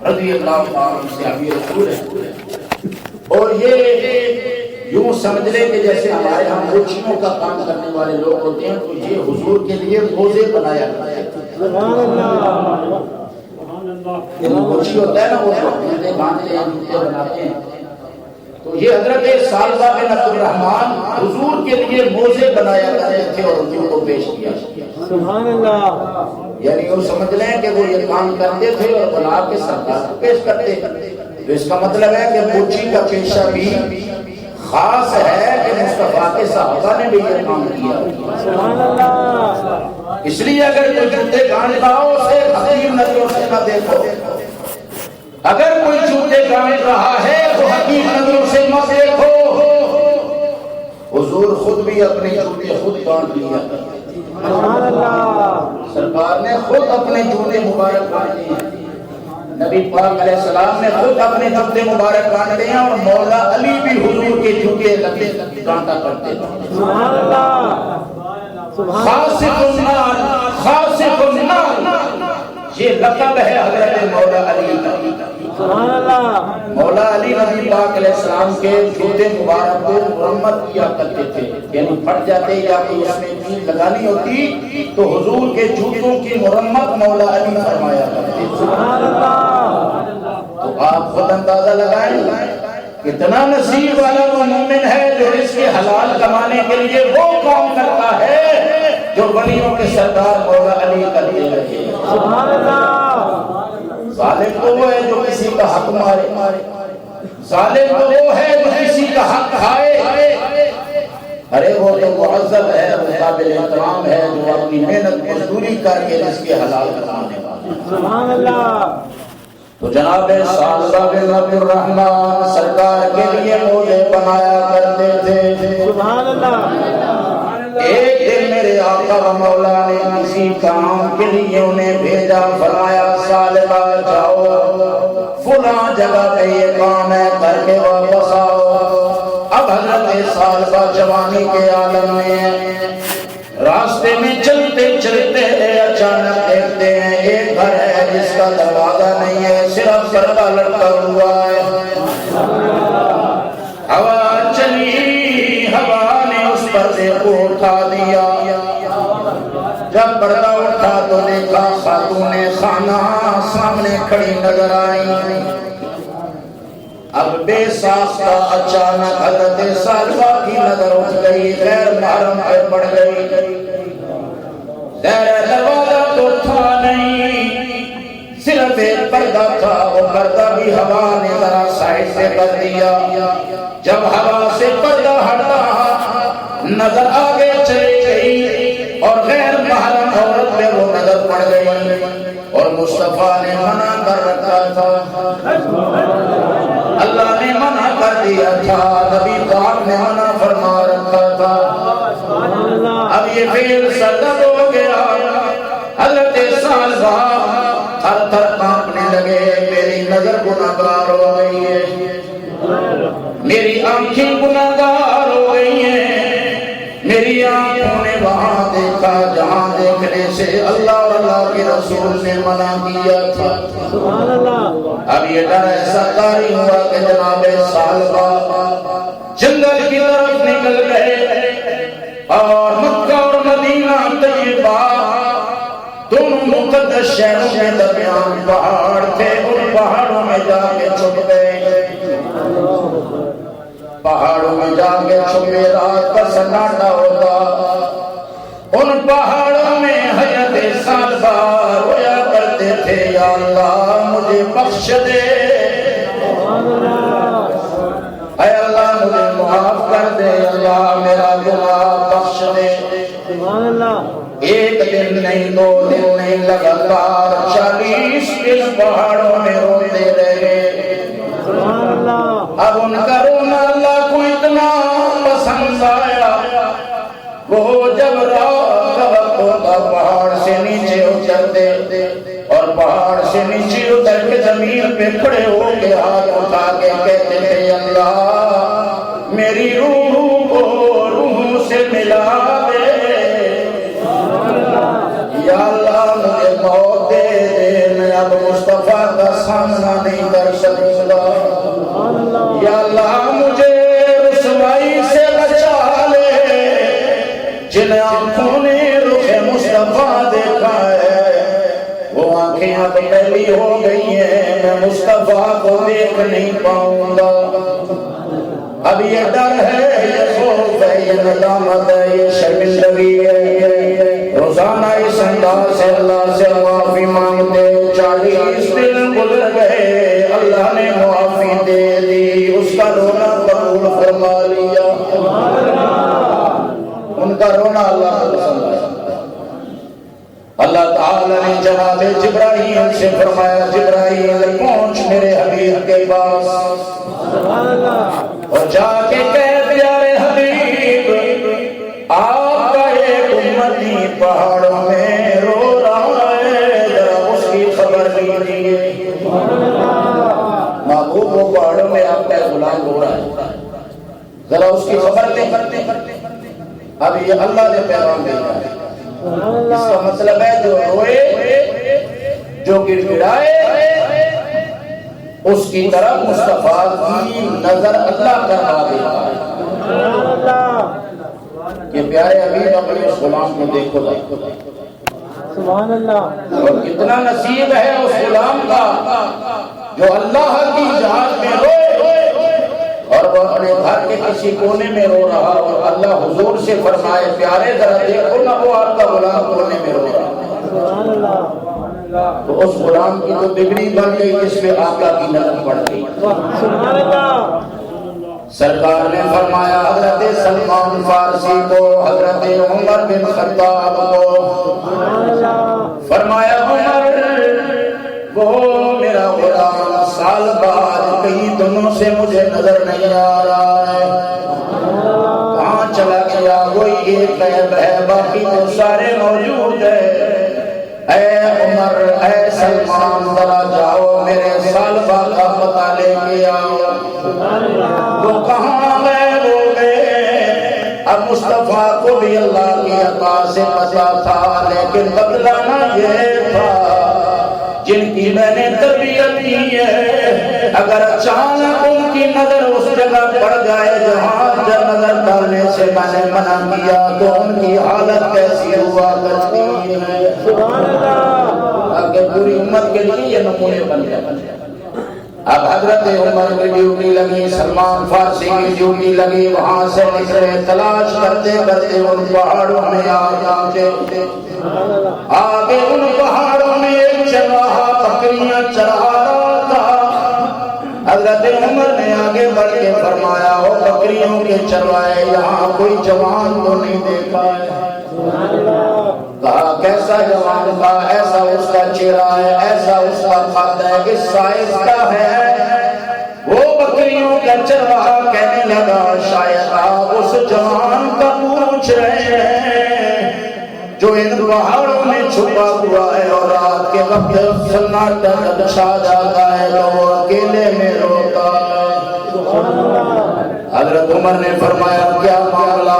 رضی اللہ عنہ صحابی رسول ہے. اور یہ یوں سمجھ لیں کہ جیسے ہمارے ہم موچیوں کا کام کرنے والے لوگ ہوتے ہیں تو یہ حضور کے لیے موزے بنایا کرتے ہیں. سبحان اللہ. موچی ہوتا ہے نا وہ جوتے باندھتے ہیں جوتے بناتے ہیں. تو یہ حضرت ثعلبہ بن عبد الرحمن حضور کے لیے موزے بنایا کرتے تھے اور ان کو پیش کیا. سبحان اللہ. یعنی وہ سمجھ لیں کہ وہ یہ کام کرتے تھے اور بنا کے سرکار کو پیش کرتے. تو اس کا مطلب ہے کہ موچی کا پیشہ بھی خاص ہے کہ مصطفیٰ کے صحابہ نے بھی یہ کام کیا. سبحان اللہ. اس لیے اگر کوئی جوتے گانے رہا اسے حکیم نظروں سے نہ دیکھو. اگر کوئی جوتے گانے رہا ہے تو حکیم نظروں سے مت دیکھو. حضور خود بھی اپنے جوتے خود باندھ لیا کرتے. سبحان اللہ. سرکار نے خود اپنے جوتے مبارک باندھے ہیں. نبی پاک علیہ السلام نے خود اپنے جوتے مبارک باندھے ہیں اور مولا علی بھی حضور کے جوتے لگے باندھا کرتے تھے. سبحان اللہ. خاصف النار یہ لقب ہے حضرت مولا علی کا. سبحان اللہ. مولا علی نبی پاک علیہ السلام کے جوتے مبارک کو مرمت کیا کرتے تھے. یعنی پھٹ جاتے یا کوئی اس میں چیز لگانی ہوتی تو حضور کے جوتوں کی مرمت مولا علی فرمایا کرتے. سبحان اللہ. تو آپ خود اندازہ لگائیں کتنا نصیب والا وہ مومن ہے جو اس کے حلال کمانے کے لیے وہ کام کرتا ہے جو ولیوں کے سردار مولا علی کا دے رہے. سبحان اللہ. ظالم تو وہ ہے جو کسی کا حق مارے. ظالم تو وہ ہے جو کسی کا حق کھائے. ارے وہ تو معزز ہے قابل احترام ہے جو اپنی محنت مزدوری کر کے اس کے حلال کمانے والا. سبحان اللہ. تو جناب ثعلبہ بن عبد الرحمن سرکار کے لیے موزے بنایا کرتے تھے. سبحان اللہ. ایک دن میرے آقا و مولا نے کسی کام کے لیے انہیں بھیجا. فرمایا ثعلبہ جاؤ فلاں جگہ پہ یہ کام ہے کر کے واپس آؤ. اب حضرت ثعلبہ جوانی کے عالم میں راستے میں چلتے چلتے اچانک دیکھتے ہیں ایک گھر ہے جس کا دروازہ نہیں ہے صرف پردہ لٹکا ہوا ہے. ہوا چلی ہوا نے اس پردے کو اٹھا دیا. جب پردہ اٹھا تو دیکھا خاتون خانہ سامنے کھڑی نظر آئی. اب بے ساختہ اچانک حضرت ثعلبہ کی نظر اٹھ گئی غیر محرم پہ پڑ گئی. دروازہ تو تھا نہیں صرف ایک پردہ تھا. وہ پردہ بھی ہوا نے ذرا سائڈ سے کر دیا. جب ہوا سے پردہ ہٹا نظر آگے چلی گئی اور غیر محرم عورت پہ وہ نظر پڑ گئی. اور مصطفیٰ نے منع کر رکھا تھا. اللہ نے منع کر دیا تھا. نبی پاک نے منع فرما رکھا تھا. اب یہ فعل سرزد ہو گیا. حضرت ثعلبہ تھر تھر کانپنے لگے. میری نظر گناہگار ہو گئی ہے. میری آنکھیں گناہگار ہو گئی ہیں. میری آنکھوں نے وہاں دیکھا جہاں دیکھنے سے اللہ اور اللہ کے رسول نے منع کیا تھا. سبحان اللہ. اب یہ ڈر ایسا طاری ہوا کہ جناب ثعلبہ جنگل کی طرف نکل گئے اور مکہ اور مدینہ طیبہ دونوں مقدس شہروں کے درمیان پہاڑ تھے. ان پہاڑوں میں جا کے چھپ گئے. پہاڑوں میں جا کے چھپے رات کا سناٹا ہوتا. ان پہاڑوں میں حضرت ثعلبہ رویا کرتے تھے یا اللہ مجھے بخش دے. اے اللہ مجھے معاف کر دے. اللہ میرا گناہ بخش دے. سبحان اللہ. ایک دن نہیں 2 دن نہیں لگاتار 40 دن پہاڑوں میں روتے رہے. سبحان اللہ. اب ان کا رونا اللہ کو اتنا پسند آیا وہ جب رات کا وقت ہوتا پہاڑ سے نیچے اترتے اور پہاڑ سے نیچے اتر کے زمین پہ کھڑے ہو کے ہاتھ اٹھا کے کہتے تھے اللہ میری روح کو روح سے ملا دے. یا اللہ مجھے موت دے دے. میں اب مصطفیٰ کا کا سامنا نہیں کر سکوں گا، سبحان اللہ یا اللہ مجھے رسوائی سے بچا لے۔ جن آنکھوں نے رخ مصطفیٰ دیکھا ہے وہ آنکھیں اب پہلی ہو گئی ہیں، میں مصطفیٰ کو دیکھ نہیں پاؤں گا۔ اب یہ ڈر ہے، یہ خوف ہے، یہ ندامت ہے، یہ شرمندگی ہے۔ روزانہ اس انداز سے اللہ سے معافی مانگتے 40 دن گزر گئے، اللہ نے معافی دے دی، اس کا رونا قبول فرما لیا، ان کا رونا اللہ کو پسند آیا۔ اللہ تعالیٰ نے جناب جبرائیل سے فرمایا جبرائیل پہنچ میرے حبیب کے پاس سبحان اللہ اور جا کے کہہ پیارے حبیب آپ کا ایک امتی پہاڑوں میں رو رہا ہے، ذرا اس کی خبر لیجیے۔ محبوب وہ پہاڑوں میں آپ کا غلام رو رہا ہے، ذرا اس کی خبر لیں۔ اب یہ اللہ نے پیغام دیا ہے، اس کا مطلب ہے جو روئے جو گر گڑائے اس کی طرف مصطفیٰ کی نظر اللہ کروا دیتا ہے۔ یہ پیارے حبیب اپنے اس غلام کو دیکھو سبحان اللہ اور کتنا نصیب ہے اس غلام کا جو اللہ کی جہاد میں روئے اور وہ اپنے گھر کے کسی کونے میں رو رہا، اور اللہ حضور سے فرمائے پیارے ذرا دیکھو نا وہ آپ کا غلام کونے میں رو رہا۔ سبحان اللہ تو اس غلام کی تو بگڑی بن گئی جس پہ آقا کی نظر پڑ گئی۔ سبحان اللہ سرکار نے فرمایا حضرت سلمان فارسی کو، حضرت عمر بن خطاب کو، سبحان اللہ فرمایا عمر وہ میرا غلام سال بعد کئی دنوں سے مجھے نظر نہیں آ رہا ہے، کہاں چلا گیا؟ وہی ایک غیب ہے، باقی تو سارے موجود ہیں۔ اے عمر اے سلمان ذرا جاؤ میرے سال بعد کا پتہ لے کے آؤ، وہ کہاں غائب ہو گئے؟ اب مصطفیٰ کو بھی اللہ کی عطا سے پتہ تھا، لیکن بدلانا یہ تھا جن کی میں نے تربیت کی ہے، اگر اچانک ان کی نظر اس جگہ پڑ جائے جہاں نظر ڈالنے سے میں نے منع کیا تو ان کی حالت کیسی ہوا کرتی ہے۔ سبحان اللہ آگے پوری امت کے لیے یہ نمونے بن گئے۔ اب حضرت عمر کی ڈیوٹی لگی، سلمان فارسی کی ڈیوٹی لگی، وہاں سے نکلے تلاش کرتے کرتے ان پہاڑوں میں آگے آگے ان پہاڑوں میں ایک چرواہا بکریاں چرا رہا تھا۔ حضرت عمر نے آگے بڑھ کے فرمایا او بکریوں کے چروائے یہاں کوئی جوان تو نہیں دیکھا ہے؟ کہا کیسا جوان تھا؟ ایسا اس کا چہرہ ہے، ایسا اس کا قد ہے، اس سائز کا ہے۔ وہ بکریوں کا چرواہا کہنے لگا شاید آپ اس جوان کا پوچھ رہے ہیں جو ان پہاڑوں میں چھپا ہوا ہے اور رات کے وقت سناٹا چھا جاتا ہے تو وہ اکیلے میں روتا ہے۔ حضرت عمر نے فرمایا کیا معاملہ؟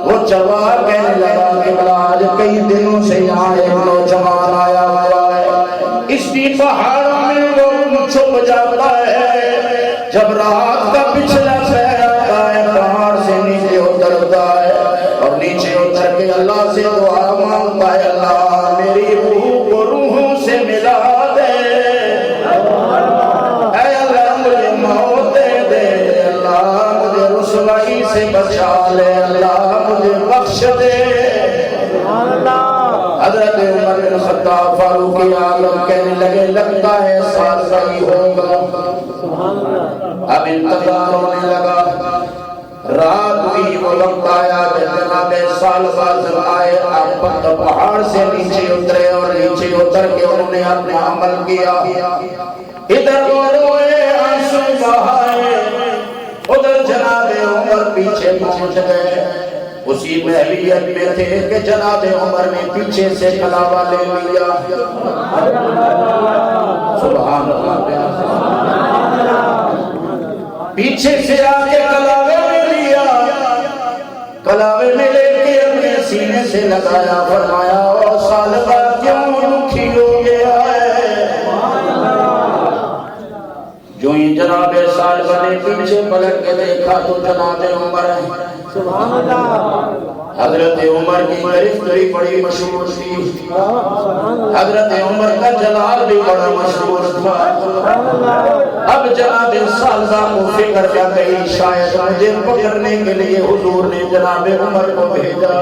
وہ چرواہا کہنے لگا کہ آج کئی دنوں سے یہاں ایک نوجوان آیا ہوا ہے، اس کی پہاڑوں میں وہ چھپ جاتا ہے، جب رات کا پچھلا پہر آتا ہے پہاڑ سے نیچے اترتا ہے اور نیچے اتر کے اللہ سے دعا مانگتا ہے اللہ میری روح کو روحوں سے ملا دے، اے اللہ مجھے موت دے دے، اللہ مجھے رسوائی سے بچا لے، اللہ مجھے بخش دے۔ حضرت عمر بن خطاب فاروق اعظم کہنے لگے لگتا ہے سال صحیح ہوگا۔ اب انتظار ہونے لگا، رات بھی وہ وقت آیا جناب سال بعد آئے، آپ پہاڑ سے نیچے اترے اور نیچے اتر کے انہوں نے اپنے عمل کیا، ادھر وہ روئے آنسو بہائے، ادھر جناب عمر پیچھے پہنچ گئے، اسی محلیت میں تھے کہ جناب عمر نے پیچھے سے کلاوہ لے لیا۔ سبحان اللہ، پیچھے سے آگے کلاوے میں لیا، کلاوے میں لے کے اپنے سینے سے لگایا، فرمایا او سالبہ کیوں دکھی ہو گیا ہے؟ جو ہی جناب صالبہ نے پیچھے پلٹ کے دیکھا تو جناب عمر ہے۔ سبحان اللہ حضرت عمر کی گرفتاری بڑی مشہور تھی، سبحان اللہ حضرت عمر کا جلال بھی بڑا مشہور تھا۔ سبحان اللہ اب جناب صالبہ کو فکر کیا گئی شاید مجھے پکڑنے کے لیے حضور نے جناب عمر کو بھیجا۔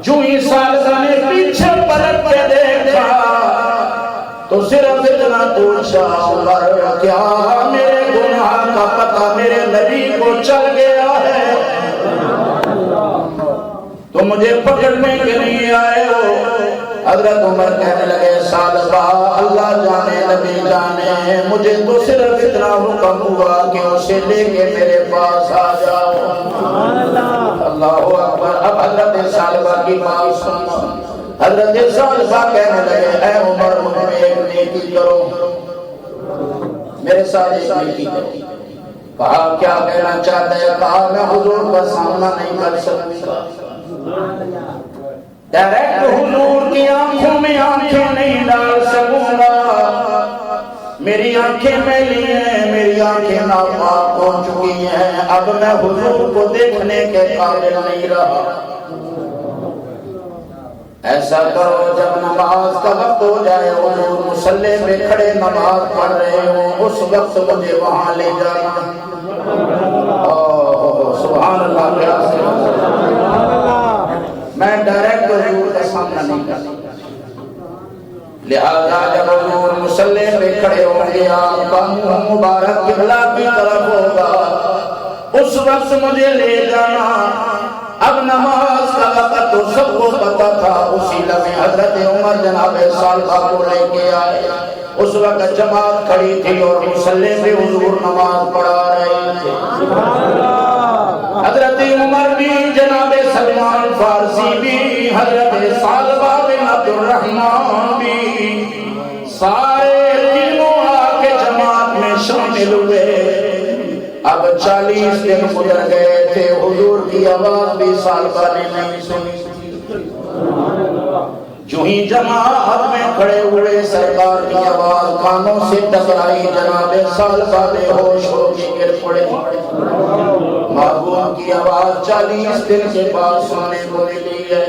جو ہی صالبہ نے پیچھے پلٹ کے دیکھا تو صرف اتنا پوچھا عمر کیا میرے گناہ کا پتہ میرے نبی کو چل گیا ہے؟ تو مجھے پکڑنے کے لیے آئے ہو؟ حضرت عمر کہنے لگے صالبہ اللہ جانے نبی جانے، مجھے تو صرف اتنا حکم ہوا کہ اسے لے کے میرے پاس آ جاؤ۔ اللہ اکبر۔ اب حضرت صالبہ کی بات سنو۔ حضرت صالبہ کہنے لگے اے عمر مجھے ایک نیکی کرو، میرے ساتھ ایک نیکی کرو۔ کہا کیا کہنا چاہتا ہے؟ کہا میں حضور کا سامنا نہیں کر سکتا، ڈائریکٹ حضور کی آنکھوں میں آنکھیں نہیں ڈال سکوں گا، میری آنکھیں میلی ہیں، میری آنکھیں ناپاک ہو چکی ہیں، اب میں حضور کو دیکھنے کے قابل نہیں رہا۔ ایسا کرو جب نماز کا وقت ہو جائے حضور مصلی پہ کھڑے نماز پڑھ رہے ہوں اس وقت مجھے وہاں لے جانا۔ سبحان اللہ، میں ڈائریکٹ حضور کا سامنا نہیں کر سکتا، لہذا جب حضور مصلی پہ کھڑے ہوں گے آپ کا منہ مبارک قبلہ کی طرف ہوگا، اس وقت مجھے لے جانا۔ اب نماز کا وقت تو سب کو پتا تھا، اسی لمحے حضرت عمر جناب صالبہ کو لے کے آئے۔ اس وقت جماعت کھڑی تھی اور مصلی پہ حضور نماز پڑھا رہے تھے۔ حضرت عمر بھی، جناب سلمان فارسی بھی، حضرت صالبہ بن عبد الرحمن بھی، سارے تینوں آ کے جماعت میں شامل ہوئے۔ اب 40 دن گزر گئے تھے، حضور کی آواز بھی صالبہ نے نہیں سنی۔ جو ہی جماعت میں کھڑے ہوئے سرکار کی آواز کانوں سے ٹکرائی، جناب صالبہ بے ہوش ہو کے گر پڑے۔ محبوب کی آواز 40 دن کے بعد سننے کو ملی ہے۔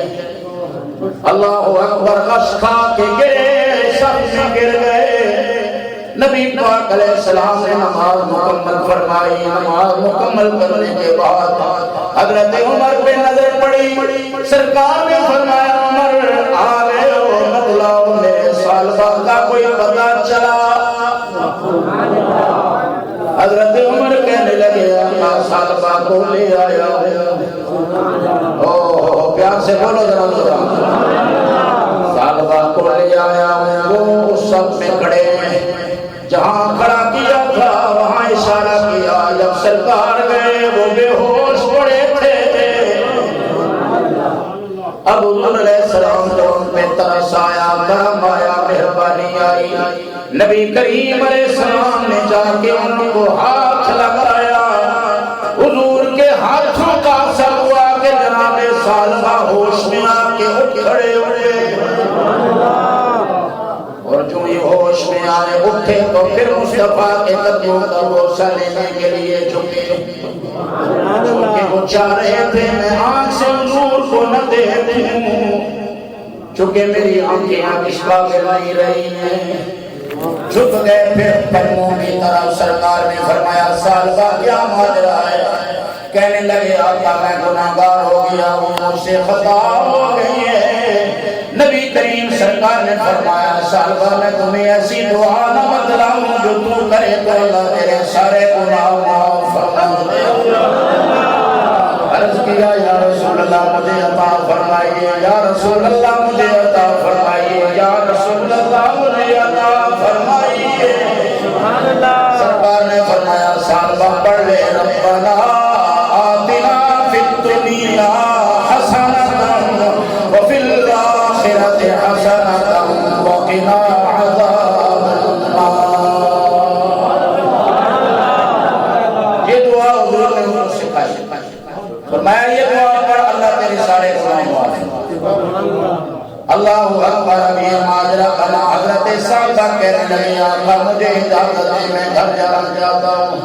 اللہ اکبر، غش کھا کے گرے، سب سے گر گئے۔ نبی پاک علیہ السلام نے نماز مکمل فرمائی۔ نماز مکمل کرنے کے بعد حضرت عمر پہ نظر پڑی، سرکار نے فرمایا عمر آ گئے ہو، بتلاؤ میرے صالبہ کا کوئی پتہ چلا؟ حضرت عمر کہنے لگے اللہ صالبہ کو لے آیا۔ اوہ پیار سے بولو ذرا، صالبہ کو لے آیا۔ وہ اس سب میں کھڑے ہیں جہاں کھڑا کیا تھا، وہاں اشارہ کیا۔ جب سرکار گئے وہ بے ہوش پڑے تھے۔ اب حضور علیہ السلام کو ان پہ ترس آیا، کرم آیا، مہربانی آئی۔ نبی کریم علیہ السلام نے جا کے ان کو ہاتھ لگایا۔ حضور کے ہاتھوں کا اثر ہوا کہ جناب صالبہ ہوش میں آ کے اٹھ کھڑے ہوئے، اور جو ہی ہوش میں آئے اٹھے تو پھر مصطفیٰ کے قدموں کا بوسہ لینے کے لیے جھکے، کیونکہ وہ چاہ رہے تھے میں آنکھ سے حضور کو نہ دیکھوں، چونکہ میری آنکھیں اس قابل نہیں رہی ہیں۔ جھک گئے پھر قدموں کی طرف۔ سرکار نے فرمایا صالبہ کیا ماجرا ہے؟ کہنے لگے آقا میں گناہگار ہو گیا ہوں، مجھ سے خطا ہو گئی ہے۔ نبی کریم سرکار نے فرمایا صالبہ میں تمہیں ایسی دعا نہ بتلاؤں جو تو کرے تو اللہ تیرے سارے گناہ معاف فرما دے۔ عرض کیا یا رسول اللہ مجھے عطا فرمائیے، یا رسول اللہ مجھے عطا فرمائیے، یا رسول اللہ مجھے عطا فرمائیے۔ سرکار نے فرمایا صالبہ پڑھ لے ربنا آتنا فی الدنیا حسنۃ وفی الآخرۃ حسنۃ وقنا عذاب النار۔ یہ دعا حضور نے ہم کو سکھائی، فرمایا یہ دعا پڑھ اللہ تیرے سارے گناہ معاف۔ اللہ اکبر۔ ابھی ماجرا بنا، حضرت صالبہ صحابہ کہنے لگے آقا مجھے اجازت دے میں گھر جانا چاہتا ہوں۔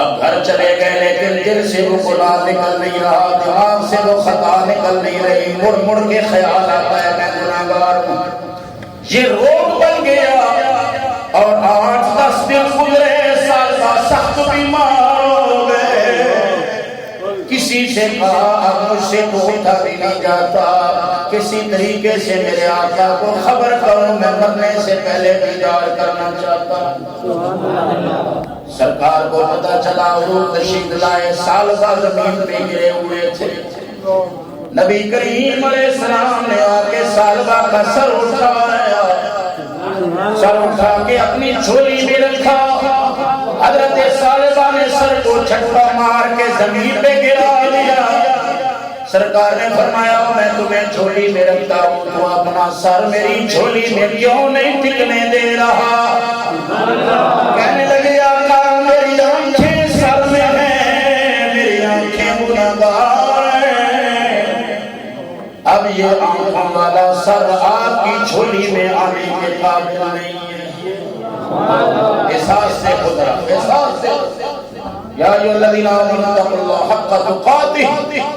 اب گھر چلے گئے لیکن دل سے وہ گناہ نکل نہیں رہا، دماغ سے وہ خطا نکل نہیں رہی، مڑ مڑ کے خیال آتا ہے میں گناہگار ہوں۔ یہ روگ بن گیا اور 8-10 دن گزرے، سالبہ سخت بیمار ہو گئے۔ کسی سے کہا اب مجھ سے تو اٹھا بھی نہیں جاتا، کسی طریقے سے میرے آقا کو خبر کروں، میں مرنے سے پہلے دیدار کرنا چاہتا ہوں۔ سرکار کو پتہ چلا، حضور تشریف لائے، سالبہ زمین پہ گرے ہوئے تھے۔ نبی کریم علیہ السلام نے آ کے سالبہ کا سر اٹھایا، سر اٹھا کے اپنی جھولی میں رکھا۔ حضرت سالبہ نے سر کو جھٹکا مار کے زمین پہ گرا دیا۔ سرکار نے فرمایا میں تمہیں جھولی میں رکھتا ہوں، تو اپنا سر میری جھولی میں کیوں نہیں ٹکنے دے رہا؟ کہنے لگے آقا میری آنکھیں سر میں ہیں، میری آنکھیں گناہگار ہیں، اب یہ آنکھوں والا سر آپ کی جھولی میں آنے کے قابل نہیں ہے۔ احساس سے گزرا، احساس سے۔ یا ایھا الذین آمنوا اتقوا اللہ حق تقاتہ،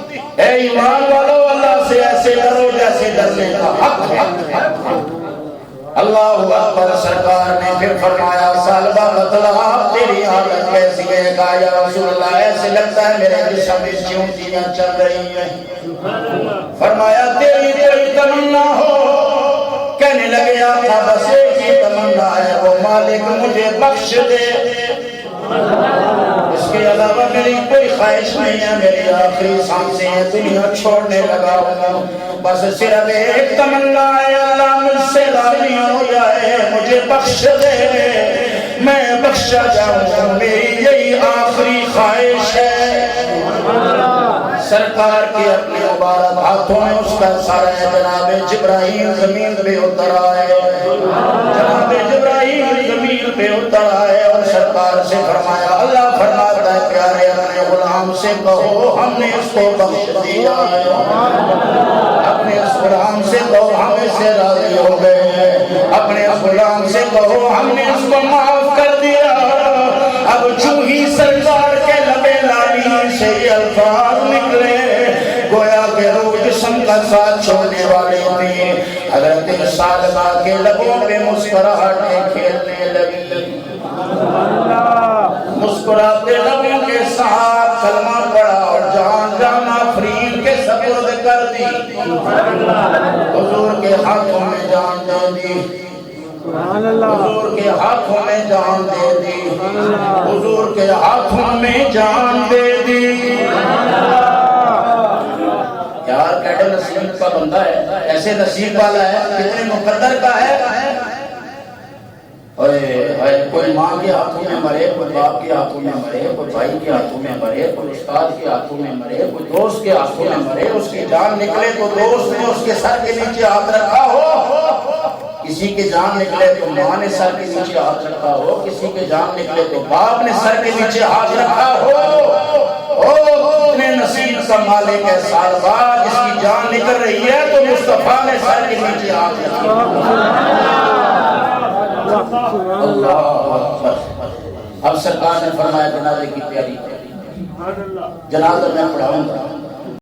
اے ایمان والو اللہ سے ایسے ڈرو جیسے ڈرنے کا حق ہے۔ اللہ اکبر۔ سرکار نے پھر فرمایا سالبہ بتلا تیری حالت کیسی ہے؟ کہا یا رسول اللہ ایسے لگتا ہے میرے جسم میں چیونٹیاں چل رہی ہیں۔ فرمایا تیری کوئی تمنا ہو؟ کہنے لگے آقا بس ایک ہی تمنا ہے، وہ مالک مجھے بخش دے، اس کے علاوہ میری کوئی خواہش نہیں ہے، میری آخری سانسیں ہیں، دنیا چھوڑنے لگا ہوں، بس صرف ایک تمنا ہے، اللہ مجھ سے راضی ہو جائے، مجھے بخش دے، میں بخشا جاؤں، میری یہی آخری خواہش ہے۔ سرکار کے اپنے مبارک ہاتھوں میں اس کا سر ہے، جناب جبرائیل زمین پہ اتر آئے، جناب جبرائیل زمین پہ اتر آئے اور سرکار سے فرمایا، اللہ فرماتا ہے پیارے اپنے غلام سے کہو ہم نے اس کو بخش دیا ہے، اپنے اس غلام سے کہو ہم اس سے راضی ہو گئے، اپنے اس غلام سے کہو ہم نے اس کو معاف کر دیا۔ اب جو ہی سرکار کے لبے لالی سے یہ الفاظ نکلے گویا کہ روح جسم کا ساتھ چھوڑنے والے تھے، حضرت سالبہ کے لبوں پہ مسکراہٹیں کھیلنے لگی، مسکراتے لبوں کے ساتھ کلمہ پڑھا اور جان جان آفرین کے سپرد کر دی، حضور کے ہاتھوں میں جان دے دی، حضور کے ہاتھوں میں جان دے دی، حضور کے ہاتھوں میں جان دے دی۔ یار کیسے نصیب کا بندہ ہے، ایسے نصیب والا ہے، کتنے مقدر کا ہے۔ کوئی ماں کے ہاتھوں میں مرے، کوئی باپ کے ہاتھوں میں مرے، کوئی بھائی کے ہاتھوں میں مرے، کوئی استاد کے ہاتھوں میں مرے، کوئی دوست کے ہاتھوں میں مرے، اس کی جان نکلے تو دوست نے اس کے سر کے نیچے ہاتھ رکھا ہو، کسی کے جان نکلے تو ماں نے سر کے نیچے ہاتھ رکھا ہو، کسی کے جان نکلے تو باپ نے سر کے نیچے ہاتھ رکھا ہو۔ اتنے نصیب کا مالک ہے سالبہ، جس کی جان نکل رہی ہے تو مصطفیٰ نے سر کے نیچے ہاتھ رکھا۔ اللہ اکبر۔ اب سرکار نے فرمایا جنازے کی تیاری، جنازہ میں پڑھاؤں گا،